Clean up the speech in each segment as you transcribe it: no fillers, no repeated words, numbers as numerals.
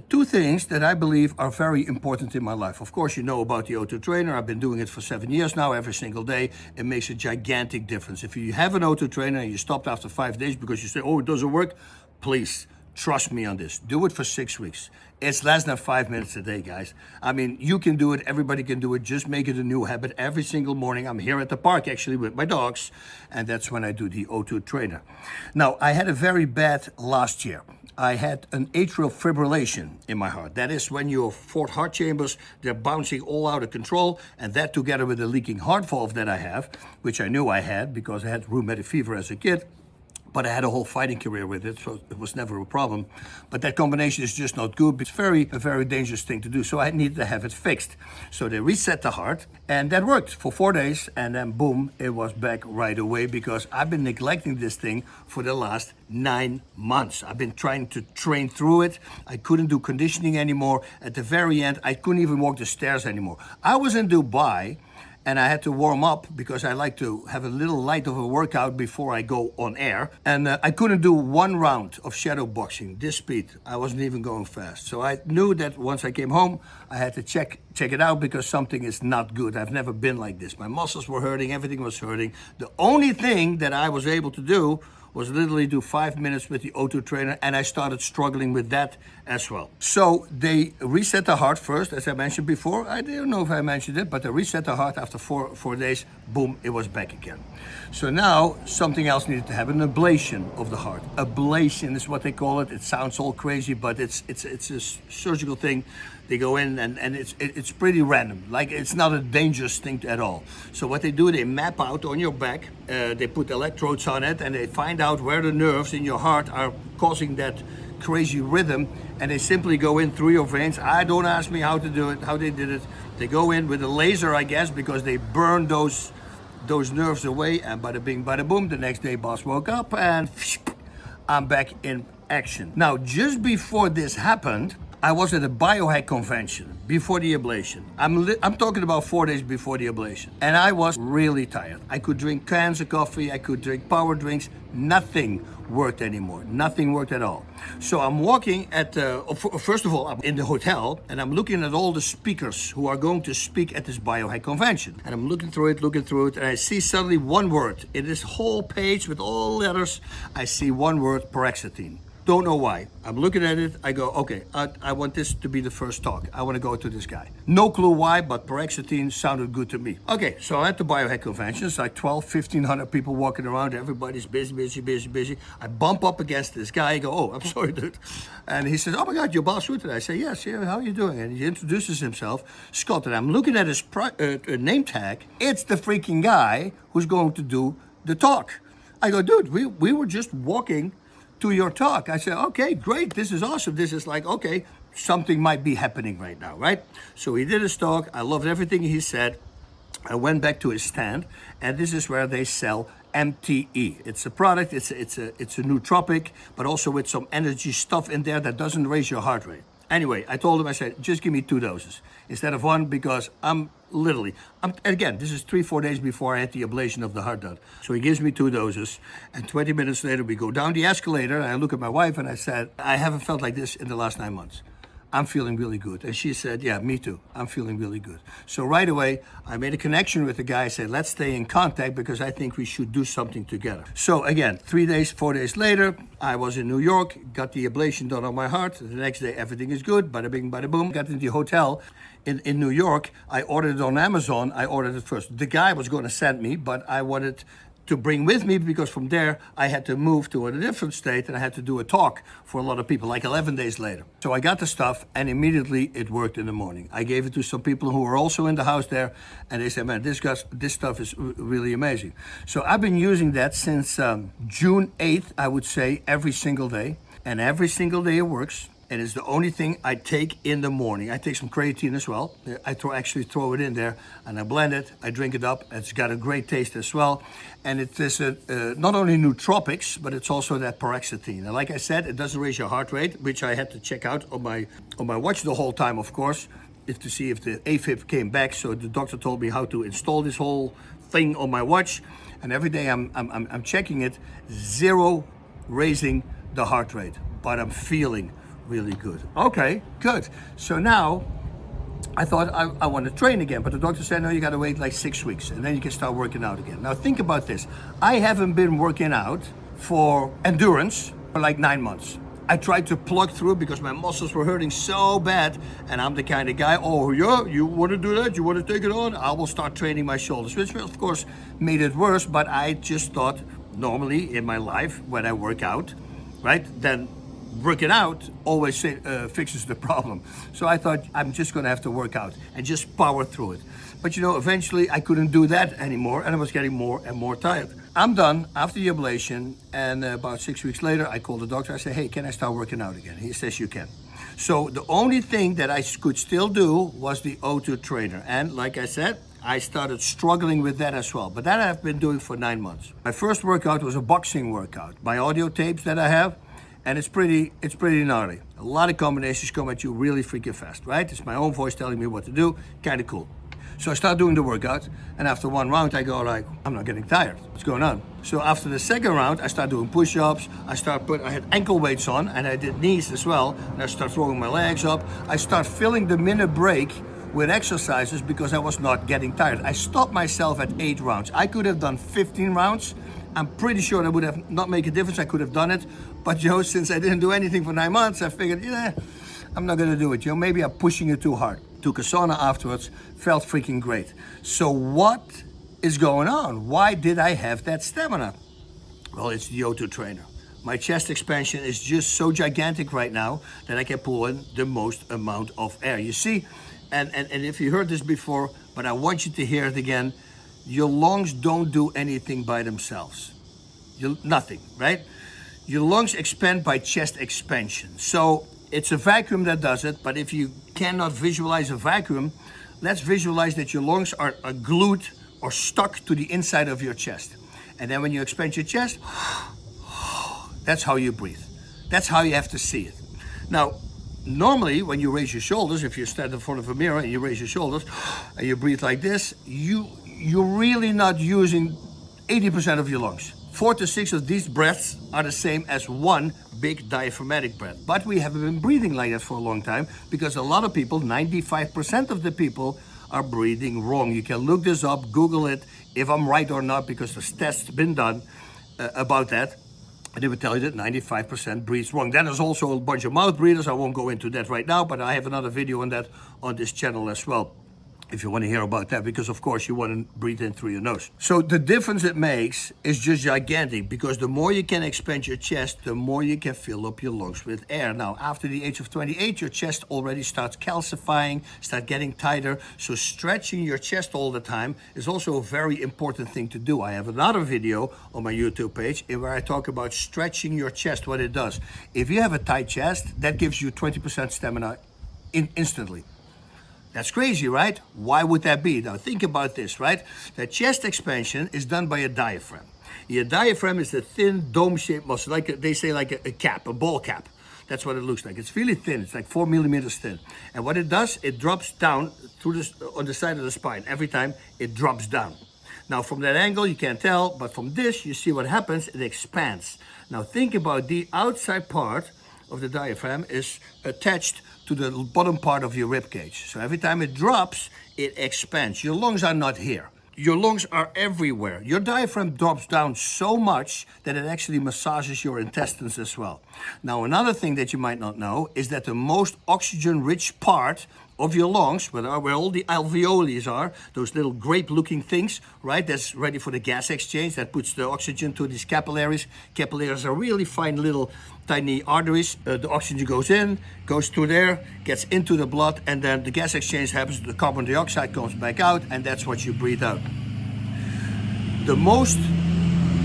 two things that I believe are very important in my life. Of course, you know about the O2 trainer. I've been doing it for 7 years now, every single day. It makes a gigantic difference. If you have an O2 trainer and you stopped after 5 days because you say, oh, it doesn't work, please trust me on this. Do it for 6 weeks. It's less than 5 minutes a day, guys. I mean, you can do it. Everybody can do it. Just make it a new habit. Every single morning, I'm here at the park actually with my dogs, and that's when I do the O2 trainer. Now, I had a very bad last year. I had an atrial fibrillation in my heart. That is when your fourth heart chambers, they're bouncing all out of control, and that together with the leaking heart valve that I have, which I knew I had because I had rheumatic fever as a kid, but I had a whole fighting career with it, so it was never a problem. But that combination is just not good. It's a very dangerous thing to do, so I needed to have it fixed. So they reset the heart, and that worked for 4 days, and then boom, it was back right away because I've been neglecting this thing for the last 9 months. I've been trying to train through it. I couldn't do conditioning anymore. At the very end, I couldn't even walk the stairs anymore. I was in Dubai, and I had to warm up because I like to have a little light of a workout before I go on air. And I couldn't do 1 round of shadow boxing, this speed. I wasn't even going fast. So I knew that once I came home, I had to check it out because something is not good. I've never been like this. My muscles were hurting, everything was hurting. The only thing that I was able to do was literally do 5 minutes with the O2 trainer, and I started struggling with that as well. So they reset the heart first, as I mentioned before. I don't know if I mentioned it, but they reset the heart after four days, boom, it was back again. So now something else needed to happen, an ablation of the heart. Ablation is what they call it. It sounds all crazy, but it's a surgical thing. They go in and it's pretty random. Like, it's not a dangerous thing at all. So what they do, they map out on your back, they put electrodes on it, and they find out where the nerves in your heart are causing that crazy rhythm, and they simply go in through your veins. Don't ask me how to do it, how they did it. They go in with a laser, I guess, because they burn those nerves away, and bada bing, bada boom, the next day Bas woke up and I'm back in action. Now, just before this happened, I was at a biohack convention before the ablation. I'm talking about 4 days before the ablation. And I was really tired. I could drink cans of coffee, I could drink power drinks. Nothing worked anymore. Nothing worked at all. So I'm walking first of all, I'm in the hotel, and I'm looking at all the speakers who are going to speak at this biohack convention. And I'm looking through it, and I see suddenly one word. In this whole page with all letters, I see one word, paroxetine. Don't know why. I'm looking at it. I go, okay, I want this to be the first talk. I want to go to this guy. No clue why, but paroxetine sounded good to me. Okay, so at the biohack convention, it's like 1,500 people walking around. Everybody's busy. I bump up against this guy. I go, oh, I'm sorry, dude. And he says, oh my God, you're Bas Rutten. I say, yes, yeah, how are you doing? And he introduces himself, Scott. And I'm looking at his name tag. It's the freaking guy who's going to do the talk. I go, dude, we were just walking to your talk. I said, okay, great, this is awesome. This is like, okay, something might be happening right now, right? So he did his talk. I loved everything he said. I went back to his stand, and this is where they sell MTE. It's a product, it's a nootropic, but also with some energy stuff in there that doesn't raise your heart rate. Anyway, I told him, I said, just give me 2 doses instead of 1, because again, this is 3-4 days before I had the ablation of the heart done. So he gives me 2 doses, and 20 minutes later we go down the escalator, and I look at my wife and I said, I haven't felt like this in the last 9 months. I'm feeling really good. And she said, yeah, me too. I'm feeling really good. So right away, I made a connection with the guy. I said, let's stay in contact because I think we should do something together. So again, 4 days later, I was in New York, got the ablation done on my heart. The next day, everything is good. Bada bing, bada boom. Got in the hotel in New York. I ordered it on Amazon. I ordered it first. The guy was going to send me, but I wanted to bring with me, because from there I had to move to a different state and I had to do a talk for a lot of people, like 11 days later. So I got the stuff and immediately it worked in the morning. I gave it to some people who were also in the house there, and they said, man, this stuff is really amazing. So I've been using that since June 8th, I would say, every single day. And every single day it works. And it's the only thing I take in the morning. I take some creatine as well. I actually throw it in there and I blend it. I drink it up. It's got a great taste as well. And it is not only nootropics, but it's also that paroxetine. And like I said, it doesn't raise your heart rate, which I had to check out on my watch the whole time, of course, to see if the AFib came back. So the doctor told me how to install this whole thing on my watch. And every day I'm checking it, 0 raising the heart rate, but I'm feeling really good. Okay, good. So now I thought I want to train again, but the doctor said, no, you got to wait like 6 weeks and then you can start working out again. Now think about this. I haven't been working out for endurance for like 9 months. I tried to plug through because my muscles were hurting so bad, and I'm the kind of guy, oh yeah, you want to do that? You want to take it on? I will start training my shoulders, which of course made it worse, but I just thought normally in my life when I work out, right, then working out always fixes the problem. So I thought I'm just gonna have to work out and just power through it. But you know, eventually I couldn't do that anymore and I was getting more and more tired. I'm done after the ablation, and about 6 weeks later I called the doctor. I said, hey, can I start working out again? He says you can. So the only thing that I could still do was the O2 trainer. And like I said, I started struggling with that as well. But that I've been doing for 9 months. My first workout was a boxing workout. My audio tapes that I have, and it's pretty gnarly. A lot of combinations come at you really freaking fast, right? It's my own voice telling me what to do, kind of cool. So I start doing the workout, and after one round I go like, I'm not getting tired, what's going on? So after the second round, I start doing push-ups, I had ankle weights on, and I did knees as well, and I start throwing my legs up. I start filling the minute break with exercises because I was not getting tired. I stopped myself at 8 rounds. I could have done 15 rounds. I'm pretty sure that would have not made a difference. I could have done it. But Joe, since I didn't do anything for 9 months, I figured, yeah, I'm not gonna do it, Joe. Maybe I'm pushing it too hard. Took a sauna afterwards, felt freaking great. So what is going on? Why did I have that stamina? Well, it's the O2 trainer. My chest expansion is just so gigantic right now that I can pull in the most amount of air. You see, and if you heard this before, but I want you to hear it again, your lungs don't do anything by themselves. Nothing, right? Your lungs expand by chest expansion. So it's a vacuum that does it, but if you cannot visualize a vacuum, let's visualize that your lungs are glued or stuck to the inside of your chest. And then when you expand your chest, that's how you breathe. That's how you have to see it. Now, normally when you raise your shoulders, if you stand in front of a mirror and you raise your shoulders and you breathe like this, you're really not using 80% of your lungs. 4 to 6 of these breaths are the same as one big diaphragmatic breath. But we haven't been breathing like that for a long time because a lot of people, 95% of the people, are breathing wrong. You can look this up, Google it, if I'm right or not, because there's tests been done about that. And they would tell you that 95% breathes wrong. Then there's also a bunch of mouth breathers. I won't go into that right now, but I have another video on that on this channel as well, if you want to hear about that, because of course you want to breathe in through your nose. So the difference it makes is just gigantic, because the more you can expand your chest, the more you can fill up your lungs with air. Now, after the age of 28, your chest already starts calcifying, start getting tighter. So stretching your chest all the time is also a very important thing to do. I have another video on my YouTube page where I talk about stretching your chest, what it does. If you have a tight chest, that gives you 20% stamina instantly. That's crazy, right? Why would that be? Now think about this, right? The chest expansion is done by a diaphragm. Your diaphragm is a thin dome-shaped muscle, like they say like a cap, a ball cap. That's what it looks like. It's really thin. It's like 4 millimeters thin. And what it does, it drops down through this, on the side of the spine. Every time it drops down. Now from that angle you can't tell, but from this you see what happens. It expands. Now think about the outside part of the diaphragm is attached to the bottom part of your rib cage. So every time it drops, it expands. Your lungs are not here. Your lungs are everywhere. Your diaphragm drops down so much that it actually massages your intestines as well. Now, another thing that you might not know is that the most oxygen-rich part of your lungs, where all the alveoli are, those little grape-looking things, right? That's ready for the gas exchange. That puts the oxygen to these capillaries. Capillaries are really fine little tiny arteries. The oxygen goes in, goes through there, gets into the blood, and then the gas exchange happens. The carbon dioxide comes back out, and that's what you breathe out. The most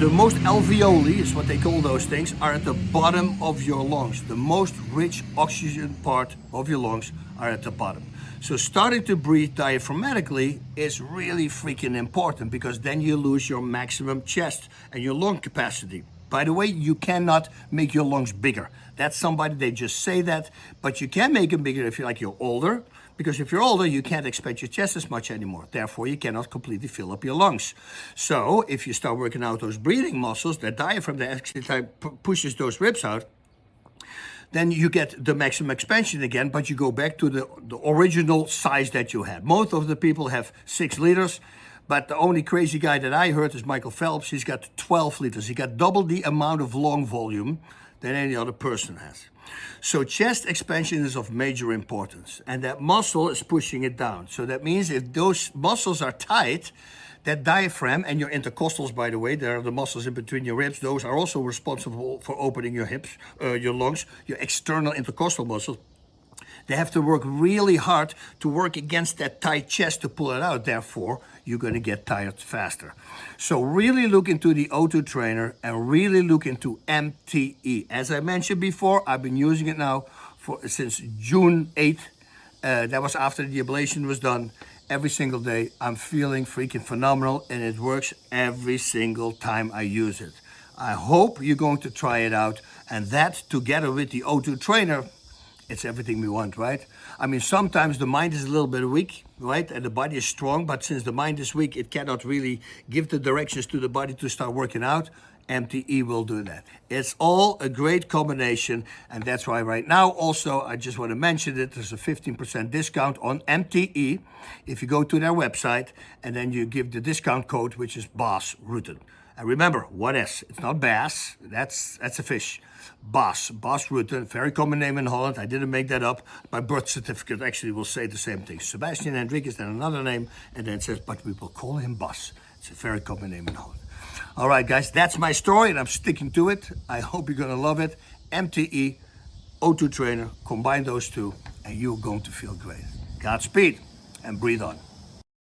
alveoli, is what they call those things, are at the bottom of your lungs. The most rich oxygen part of your lungs are at the bottom. So starting to breathe diaphragmatically is really freaking important, because then you lose your maximum chest and your lung capacity. By the way, you cannot make your lungs bigger. That's somebody, they just say that, but you can make them bigger if you're older, because if you're older, you can't expand your chest as much anymore. Therefore, you cannot completely fill up your lungs. So if you start working out those breathing muscles, the diaphragm that actually pushes those ribs out, then you get the maximum expansion again, but you go back to the original size that you had. Most of the people have 6 liters, but the only crazy guy that I heard is Michael Phelps. He's got 12 liters. He got double the amount of lung volume than any other person has. So chest expansion is of major importance, and that muscle is pushing it down. So that means if those muscles are tight, that diaphragm and your intercostals, by the way, there are the muscles in between your ribs, those are also responsible for opening your hips, your lungs, your external intercostal muscles. They have to work really hard to work against that tight chest to pull it out. Therefore, you're going to get tired faster. So really look into the O2 trainer and really look into MTE. As I mentioned before, I've been using it now since June 8th. That was after the ablation was done. Every single day, I'm feeling freaking phenomenal, and it works every single time I use it. I hope you're going to try it out, and that together with the O2 trainer, it's everything we want, right? I mean, sometimes the mind is a little bit weak, right? And the body is strong, but since the mind is weak, it cannot really give the directions to the body to start working out. MTE will do that. It's all a great combination, and that's why right now also, I just want to mention that there's a 15% discount on MTE if you go to their website, and then you give the discount code, which is Bas Rutten. And remember, one S. It's not Bass. That's a fish. Bas Rutten, very common name in Holland. I didn't make that up. My birth certificate actually will say the same thing. Sebastian Hendrikus, then another name, and then it says, but we will call him Bas. It's a very common name in Holland. All right, guys, that's my story, and I'm sticking to it. I hope you're going to love it. MTE, O2 trainer, combine those two, and you're going to feel great. Godspeed, and breathe on.